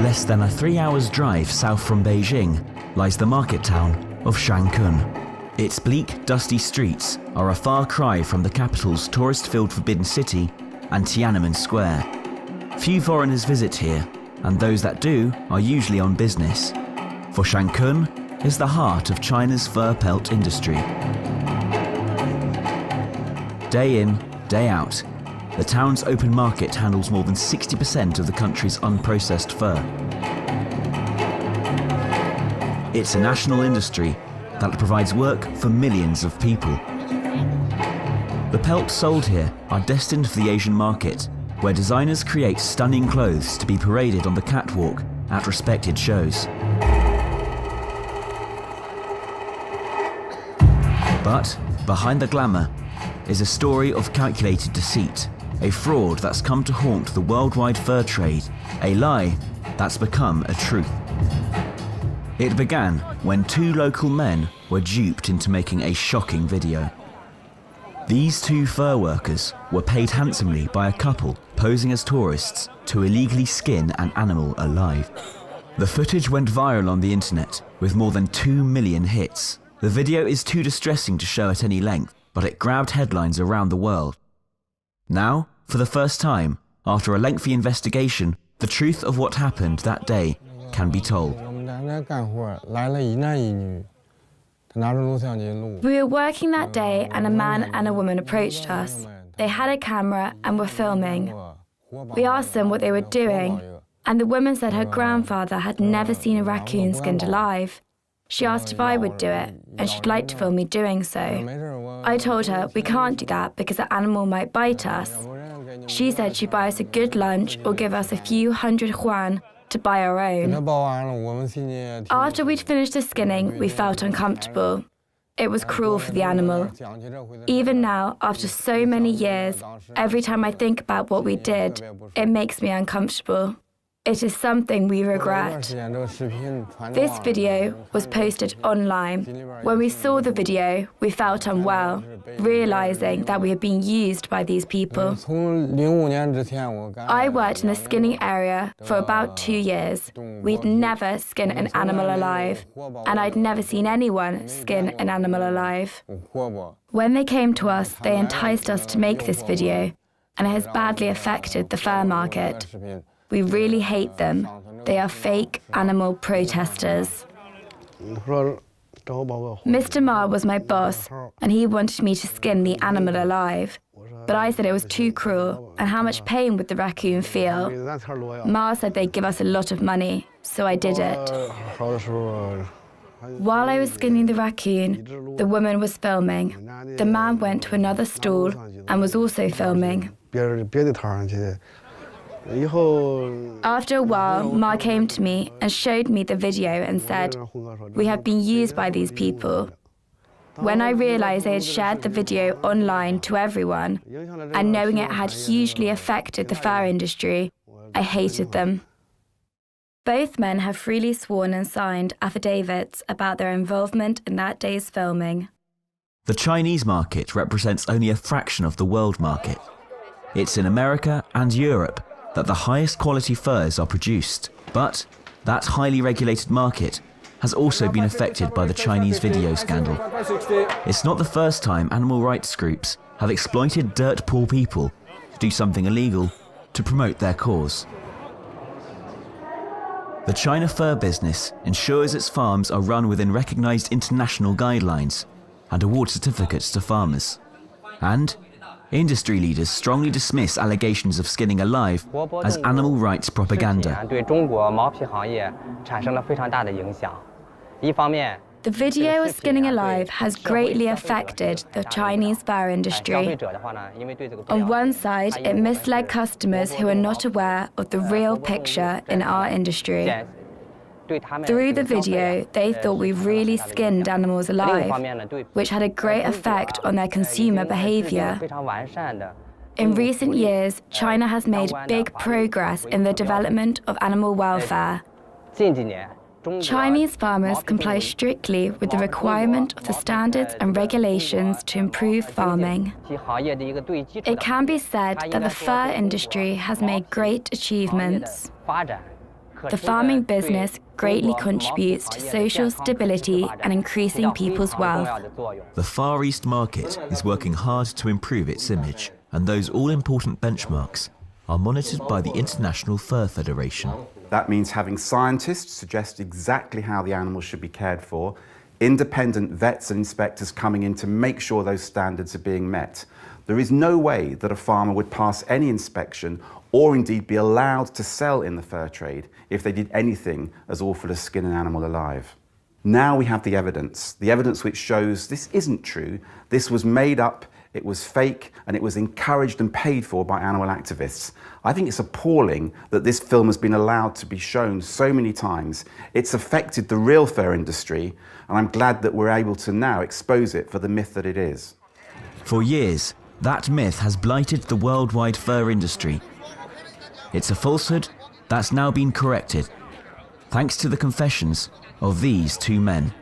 Less than a 3-hour drive south from Beijing lies the market town of Shanghai. Its bleak, dusty streets are a far cry from the capital's tourist-filled Forbidden City and Tiananmen Square. Few foreigners visit here, and those that do are usually on business. For Shanghai is the heart of China's fur pelt industry. Day in, day out, the town's open market handles more than 60% of the country's unprocessed fur. It's a national industry that provides work for millions of people. The pelts sold here are destined for the Asian market, where designers create stunning clothes to be paraded on the catwalk at respected shows. But behind the glamour is a story of calculated deceit, a fraud that's come to haunt the worldwide fur trade, a lie that's become a truth. It began when 2 local men were duped into making a shocking video. These 2 fur workers were paid handsomely by a couple posing as tourists to illegally skin an animal alive. The footage went viral on the internet with more than 2 million hits. The video is too distressing to show at any length, but it grabbed headlines around the world. Now, for the first time, after a lengthy investigation, the truth of what happened that day can be told. We were working that day and a man and a woman approached us. They had a camera and were filming. We asked them what they were doing, and the woman said her grandfather had never seen a raccoon skinned alive. She asked if I would do it, and she'd like to film me doing so. I told her we can't do that because the animal might bite us. She said she'd buy us a good lunch or give us a few hundred yuan to buy our own. After we'd finished the skinning, we felt uncomfortable. It was cruel for the animal. Even now, after so many years, every time I think about what we did, it makes me uncomfortable. It is something we regret. This video was posted online. When we saw the video, we felt unwell, realizing that we had been used by these people. I worked in the skinning area for about 2 years. We'd never skinned an animal alive, and I'd never seen anyone skin an animal alive. When they came to us, they enticed us to make this video, and it has badly affected the fur market. We really hate them. They are fake animal protesters. Mr. Ma was my boss, and he wanted me to skin the animal alive. But I said it was too cruel, and how much pain would the raccoon feel? Ma said they'd give us a lot of money, so I did it. While I was skinning the raccoon, the woman was filming. The man went to another stall and was also filming. After a while, Ma came to me and showed me the video and said, "We have been used by these people." When I realized they had shared the video online to everyone, and knowing it had hugely affected the fur industry, I hated them. Both men have freely sworn and signed affidavits about their involvement in that day's filming. The Chinese market represents only a fraction of the world market. It's in America and Europe that the highest quality furs are produced, but that highly regulated market has also been affected by the Chinese video scandal. It's not the first time animal rights groups have exploited dirt poor people to do something illegal to promote their cause. The China fur business ensures its farms are run within recognized international guidelines and award certificates to farmers. And industry leaders strongly dismiss allegations of skinning alive as animal rights propaganda. The video of skinning alive has greatly affected the Chinese fur industry. On one side, it misled customers who are not aware of the real picture in our industry. Through the video, they thought we really skinned animals alive, which had a great effect on their consumer behavior. In recent years, China has made big progress in the development of animal welfare. Chinese farmers comply strictly with the requirement of the standards and regulations to improve farming. It can be said that the fur industry has made great achievements. The farming business greatly contributes to social stability and increasing people's wealth. The Far East market is working hard to improve its image, and those all-important benchmarks are monitored by the International Fur Federation. That means having scientists suggest exactly how the animals should be cared for, independent vets and inspectors coming in to make sure those standards are being met. There is no way that a farmer would pass any inspection or indeed be allowed to sell in the fur trade if they did anything as awful as skin an animal alive. Now we have the evidence which shows this isn't true, this was made up, it was fake, and it was encouraged and paid for by animal activists. I think it's appalling that this film has been allowed to be shown so many times. It's affected the real fur industry, and I'm glad that we're able to now expose it for the myth that it is. For years, that myth has blighted the worldwide fur industry. It's a falsehood that's now been corrected, thanks to the confessions of these two men.